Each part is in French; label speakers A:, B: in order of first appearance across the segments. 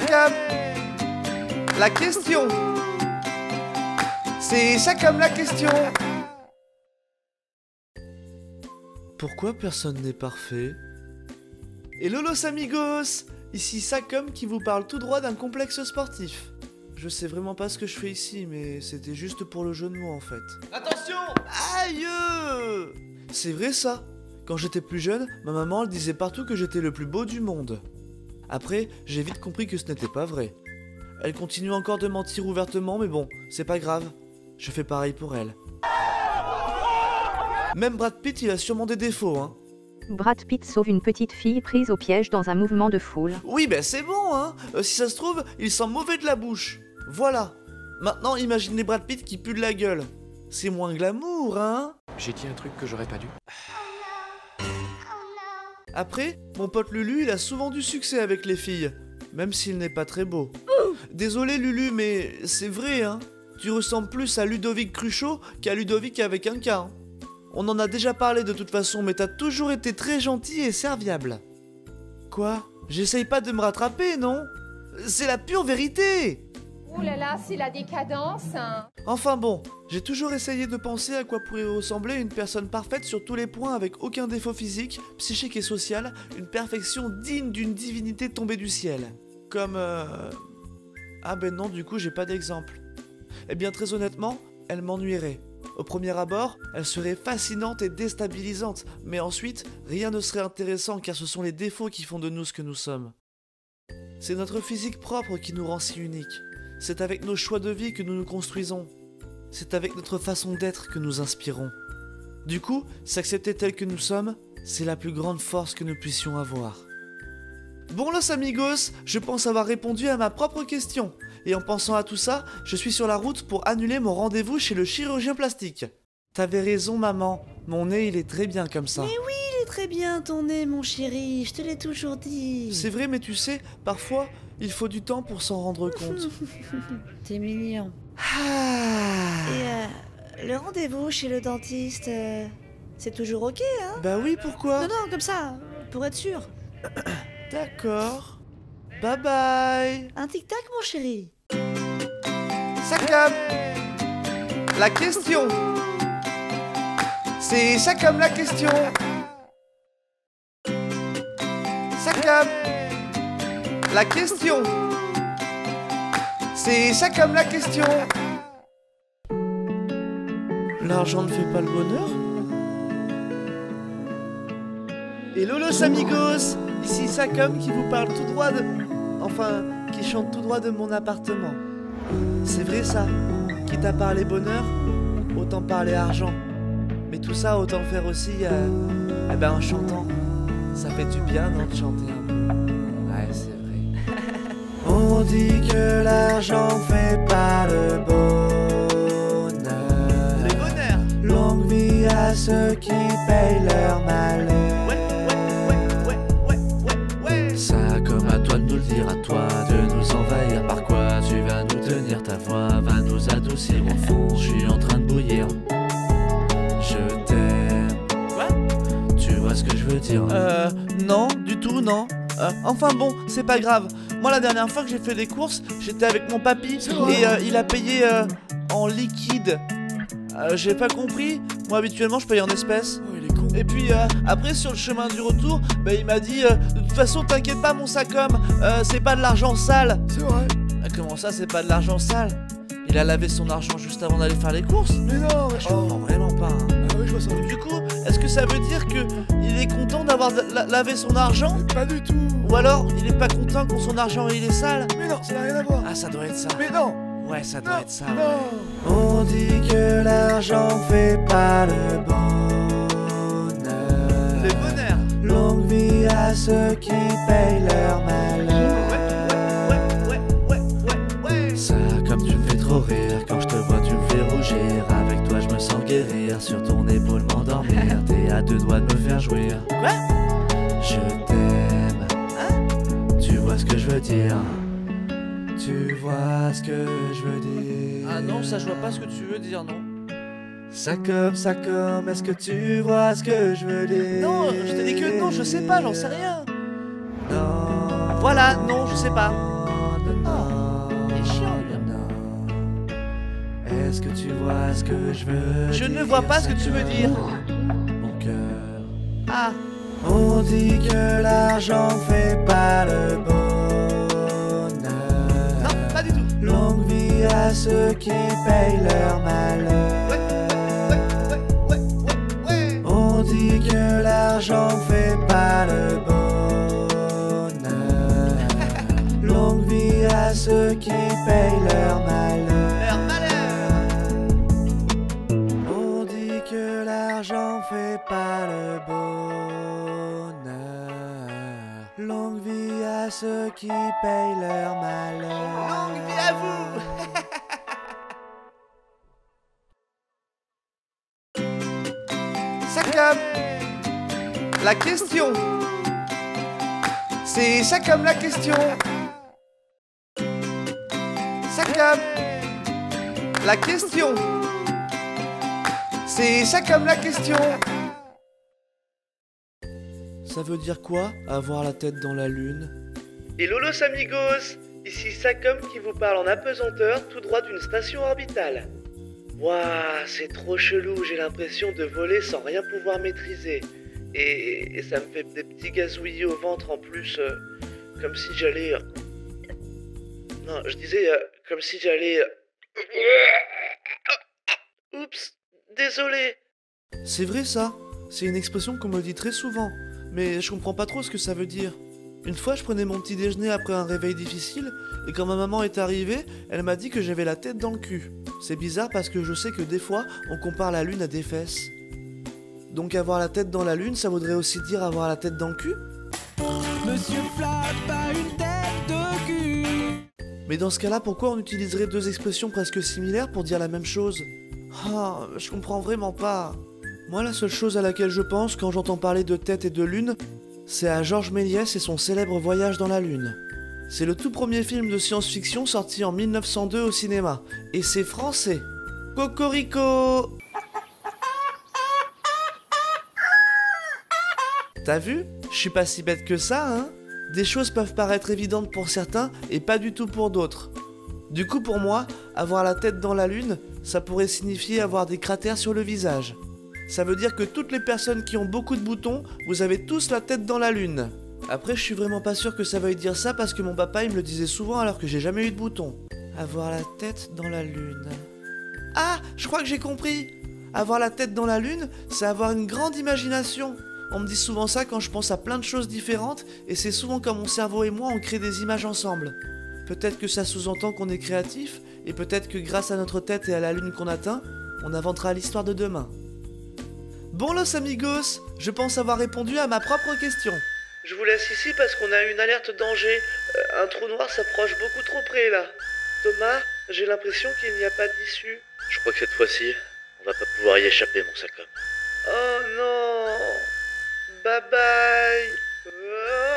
A: Chacun la question. C'est chacun la question. Pourquoi personne n'est parfait? Hello los amigos, ici Sacom qui vous parle tout droit d'un complexe sportif. Je sais vraiment pas ce que je fais ici, mais c'était juste pour le jeu de mots en fait. Attention! Aïe! C'est vrai ça. Quand j'étais plus jeune, ma maman elle disait partout que j'étais le plus beau du monde. Après, j'ai vite compris que ce n'était pas vrai. Elle continue encore de mentir ouvertement, mais bon, c'est pas grave. Je fais pareil pour elle. Même Brad Pitt, il a sûrement des défauts, hein.
B: Brad Pitt sauve une petite fille prise au piège dans un mouvement de foule.
A: Oui, ben c'est bon, hein. Si ça se trouve, il sent mauvais de la bouche. Voilà. Maintenant, imaginez Brad Pitt qui pue de la gueule. C'est moins glamour, hein.
C: J'ai dit un truc que j'aurais pas dû.
A: Après, mon pote Lulu, il a souvent du succès avec les filles. Même s'il n'est pas très beau. Désolé Lulu, mais c'est vrai, hein. Tu ressembles plus à Ludovic Cruchot qu'à Ludovic avec un K, hein. On en a déjà parlé de toute façon, mais t'as toujours été très gentil et serviable. Quoi? J'essaye pas de me rattraper, non? C'est la pure vérité!
D: Ouh là là, c'est la décadence, hein.
A: Enfin bon, j'ai toujours essayé de penser à quoi pourrait ressembler une personne parfaite sur tous les points avec aucun défaut physique, psychique et social, une perfection digne d'une divinité tombée du ciel. Comme Ah ben non, du coup j'ai pas d'exemple. Eh bien très honnêtement, elle m'ennuierait. Au premier abord, elle serait fascinante et déstabilisante, mais ensuite, rien ne serait intéressant car ce sont les défauts qui font de nous ce que nous sommes. C'est notre physique propre qui nous rend si uniques. C'est avec nos choix de vie que nous nous construisons. C'est avec notre façon d'être que nous inspirons. Du coup, s'accepter tel que nous sommes, c'est la plus grande force que nous puissions avoir. Bon los amigos, je pense avoir répondu à ma propre question. Et en pensant à tout ça, je suis sur la route pour annuler mon rendez-vous chez le chirurgien plastique. T'avais raison maman, mon nez il est très bien comme ça.
E: Mais oui, il est très bien ton nez mon chéri, je te l'ai toujours dit.
A: C'est vrai mais tu sais, parfois, il faut du temps pour s'en rendre compte.
E: T'es mignon.
A: Ah.
E: Et le rendez-vous chez le dentiste, c'est toujours ok, hein?
A: Bah oui, pourquoi?
E: Non, non, comme ça, pour être sûr.
A: D'accord. Bye bye.
E: Un tic-tac mon chéri.
A: Chacun la question. C'est chacun la question. Chacun la question. C'est chacun la question. L'argent ne fait pas le bonheur? Hello los amigos, ici Sacom qui vous parle tout droit de... Enfin, qui chante tout droit de mon appartement. C'est vrai ça, quitte à parler bonheur, autant parler argent. Mais tout ça, autant le faire aussi en chantant. Ça fait du bien, non, de chanter un peu. Ouais, c'est vrai. On dit que l'argent fait pas le bonheur. Le bonheur. Longue vie à ceux qui payent leur malheur. Ça comme à toi de nous le dire, à toi de nous envahir. Par quoi tu vas nous tenir, ta voix va nous adoucir. Au fond, je suis en train de bouillir. Je t'aime. Quoi? Tu vois ce que je veux dire? Non, du tout, non. Enfin bon, c'est pas grave. Moi, la dernière fois que j'ai fait des courses, j'étais avec mon papy et il a payé en liquide. J'ai pas compris. Moi, habituellement, je paye en espèces. Oh, il est con. Et puis après, sur le chemin du retour, bah, il m'a dit de toute façon, t'inquiète pas, mon Sacom, c'est pas de l'argent sale. C'est vrai. Comment ça, c'est pas de l'argent sale? Il a lavé son argent juste avant d'aller faire les courses. Mais non, je comprends vraiment pas. Hein. Ah oui, je vois ça. Du coup, est-ce que ça veut dire que il est content d'avoir lavé son argent? Pas du tout. Ou alors, il est pas content quand son argent il est sale? Mais non, ça n'a rien à voir. Ah, ça doit être ça. Mais non. Ouais, ça doit être ça. Ouais. On dit que l'argent fait pas le bonheur. Le bonheur. Longue vie à ceux qui payent leur malheur. Ça, comme tu me fais trop rire, quand je te vois, tu me fais rougir. Avec toi, je me sens guérir, sur ton épaule m'endormir. T'es à deux doigts de me faire jouir. Quoi? Je t'aime. Hein? Tu vois ce que je veux dire? Tu vois ce que je veux dire? Ah non, ça je vois pas ce que tu veux dire, non. Sacom, est-ce que tu vois ce que je veux dire? Non, je t'ai dit que non, je sais pas, j'en sais rien. Non. Voilà, non, je sais pas. Non,
C: il est chiant, lui.
A: non. Est-ce que tu vois ce que je veux
C: Je
A: dire?
C: ne vois pas ce que tu veux dire.
A: Mon cœur.
C: Ah,
A: On dit que l'argent fait pas le bonheur.
C: non, pas du tout.
A: Longue vie à ceux qui payent leur malheur.
C: Ouais.
A: On dit que l'argent fait pas le bonheur. Longue vie à ceux qui payent leur malheur.
C: Leur malheur.
A: On dit que l'argent fait pas le bonheur. Longue vie à ceux qui payent leur malheur.
C: Longue vie à vous. Ça comme la question. C'est ça comme la question. Ça comme la question. C'est ça comme la question.
A: Ça veut dire quoi, avoir la tête dans la lune?
F: Hello los amigos, ici Sacom qui vous parle en apesanteur tout droit d'une station orbitale. Waouh, c'est trop chelou, j'ai l'impression de voler sans rien pouvoir maîtriser. Et ça me fait des petits gazouillis au ventre en plus, comme si j'allais... Non, je disais comme si j'allais... Oups, désolé.
A: C'est vrai ça, c'est une expression qu'on me dit très souvent, mais je comprends pas trop ce que ça veut dire. Une fois, je prenais mon petit déjeuner après un réveil difficile, et quand ma maman est arrivée, elle m'a dit que j'avais la tête dans le cul. C'est bizarre parce que je sais que des fois, on compare la lune à des fesses. Donc avoir la tête dans la lune, ça voudrait aussi dire avoir la tête dans le cul?
G: Monsieur Flat a une tête de cul.
A: Mais dans ce cas-là, pourquoi on utiliserait deux expressions presque similaires pour dire la même chose? Ah, je comprends vraiment pas. Moi, la seule chose à laquelle je pense quand j'entends parler de tête et de lune, c'est à Georges Méliès et son célèbre voyage dans la lune. C'est le tout premier film de science-fiction sorti en 1902 au cinéma, et c'est français. Cocorico! T'as vu? Je suis pas si bête que ça, hein? Des choses peuvent paraître évidentes pour certains et pas du tout pour d'autres. Du coup, pour moi, avoir la tête dans la lune, ça pourrait signifier avoir des cratères sur le visage. Ça veut dire que toutes les personnes qui ont beaucoup de boutons, vous avez tous la tête dans la lune. Après, je suis vraiment pas sûr que ça veuille dire ça parce que mon papa il me le disait souvent alors que j'ai jamais eu de boutons. Avoir la tête dans la lune. Ah, je crois que j'ai compris. Avoir la tête dans la lune, c'est avoir une grande imagination. On me dit souvent ça quand je pense à plein de choses différentes et c'est souvent quand mon cerveau et moi on crée des images ensemble. Peut-être que ça sous-entend qu'on est créatif et peut-être que grâce à notre tête et à la lune qu'on atteint, on inventera l'histoire de demain. Bon los amigos, je pense avoir répondu à ma propre question.
F: Je vous laisse ici parce qu'on a une alerte danger. Un trou noir s'approche beaucoup trop près là. Thomas, j'ai l'impression qu'il n'y a pas d'issue. Je crois que cette fois-ci, on va pas pouvoir y échapper, mon Sacom. Oh non! Bye bye!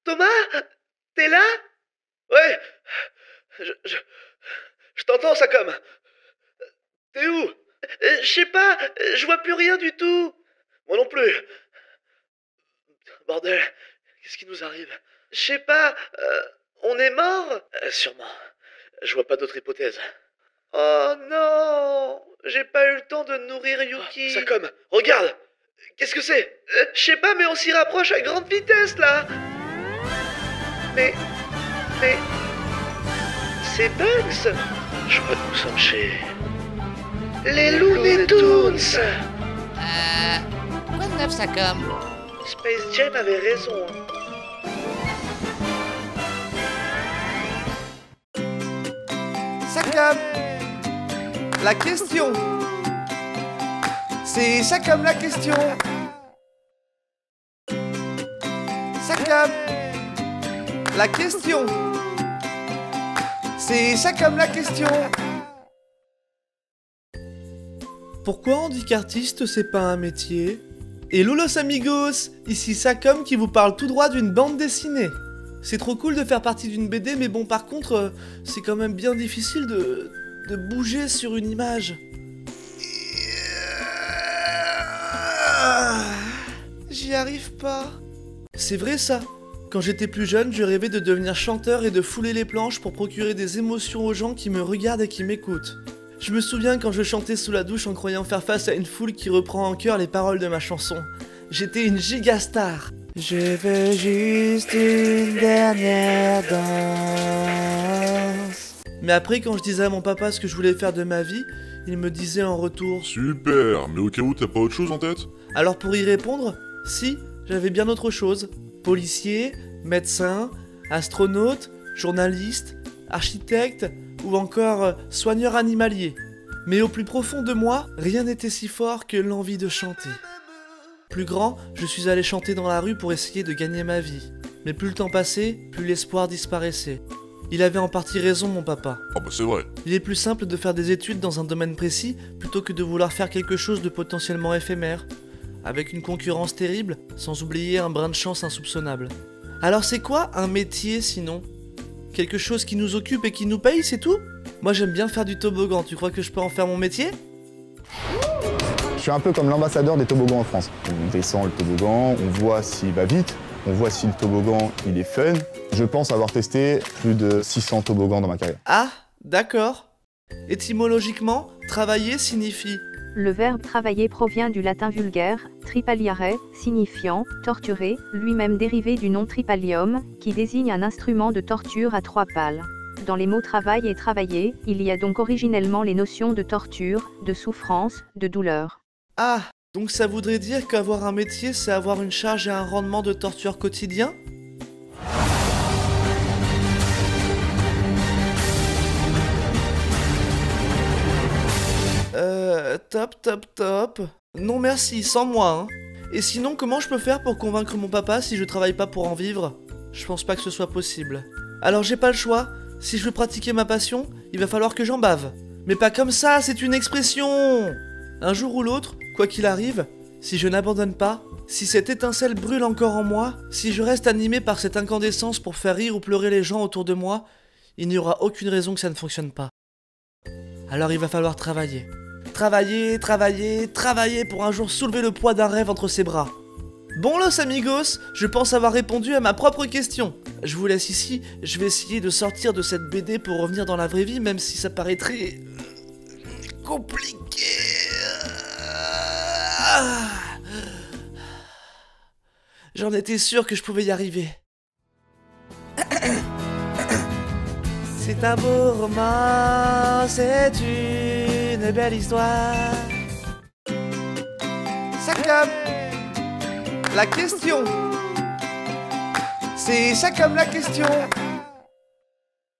F: Thomas? T'es là? Ouais! Je t'entends, Sacom! T'es où? Je sais pas, je vois plus rien du tout. Moi non plus. Bordel, qu'est-ce qui nous arrive? Je sais pas, on est mort? Sûrement. Je vois pas d'autre hypothèse. Oh non! J'ai pas eu le temps de nourrir Yuki. Oh, Sacom, regarde! Qu'est-ce que c'est? Je sais pas, mais on s'y rapproche à grande vitesse là! Mais. C'est Bugs! Je crois que nous sommes chez. Les Looney Tunes!
C: Quoi de neuf, Sacom?
F: Space Jam avait raison.
C: Sacom, la question. C'est Sacom la question. Sacom, la question. C'est Sacom la question.
A: Pourquoi on dit qu'artiste c'est pas un métier? Hello los amigos, ici Sacom qui vous parle tout droit d'une bande dessinée. C'est trop cool de faire partie d'une BD, mais bon par contre, c'est quand même bien difficile de bouger sur une image.
C: arrive pas. C'est vrai ça. Quand j'étais plus jeune, je rêvais de devenir chanteur et de fouler les planches pour procurer des émotions aux gens qui me regardent et qui m'écoutent. Je me souviens quand je chantais sous la douche en croyant faire face à une foule qui reprend en chœur les paroles de ma chanson. J'étais une giga star. Je veux juste une dernière danse. Mais après, quand je disais à mon papa ce que je voulais faire de ma vie, il me disait en retour:
H: Super, mais au cas où t'as pas autre chose en tête?
C: Alors pour y répondre, si, j'avais bien autre chose. Policier, médecin, astronaute, journaliste, architecte ou encore soigneur animalier. Mais au plus profond de moi, rien n'était si fort que l'envie de chanter. Plus grand, je suis allé chanter dans la rue pour essayer de gagner ma vie. Mais plus le temps passait, plus l'espoir disparaissait. Il avait en partie raison, mon papa.
H: Ah bah c'est vrai.
C: Il est plus simple de faire des études dans un domaine précis plutôt que de vouloir faire quelque chose de potentiellement éphémère, avec une concurrence terrible, sans oublier un brin de chance insoupçonnable. Alors c'est quoi un métier sinon? Quelque chose qui nous occupe et qui nous paye, c'est tout? Moi j'aime bien faire du toboggan, tu crois que je peux en faire mon métier?
I: Je suis un peu comme l'ambassadeur des toboggans en France. On descend le toboggan, on voit s'il va vite, on voit si le toboggan il est fun. Je pense avoir testé plus de 600 toboggans dans ma carrière.
C: Ah, d'accord. Étymologiquement, travailler signifie...
B: Le verbe travailler provient du latin vulgaire, tripaliare, signifiant torturer, lui-même dérivé du nom tripalium, qui désigne un instrument de torture à 3 pales. Dans les mots travail et travailler, il y a donc originellement les notions de torture, de souffrance, de douleur.
C: Ah, donc ça voudrait dire qu'avoir un métier, c'est avoir une charge et un rendement de torture quotidien? Top. Non merci, sans moi, hein. Et sinon, comment je peux faire pour convaincre mon papa si je travaille pas pour en vivre? Je pense pas que ce soit possible. Alors j'ai pas le choix. Si je veux pratiquer ma passion, il va falloir que j'en bave. Mais pas comme ça, c'est une expression! Un jour ou l'autre, quoi qu'il arrive, si je n'abandonne pas, si cette étincelle brûle encore en moi, si je reste animé par cette incandescence pour faire rire ou pleurer les gens autour de moi, il n'y aura aucune raison que ça ne fonctionne pas. Alors il va falloir travailler. Travailler pour un jour soulever le poids d'un rêve entre ses bras. Bon los amigos, je pense avoir répondu à ma propre question. Je vous laisse ici, je vais essayer de sortir de cette BD pour revenir dans la vraie vie, même si ça paraît très... compliqué. J'en étais sûr que je pouvais y arriver. C'est un beau roman, c'est une belle histoire. Sakam, la question. C'est Sakam la question.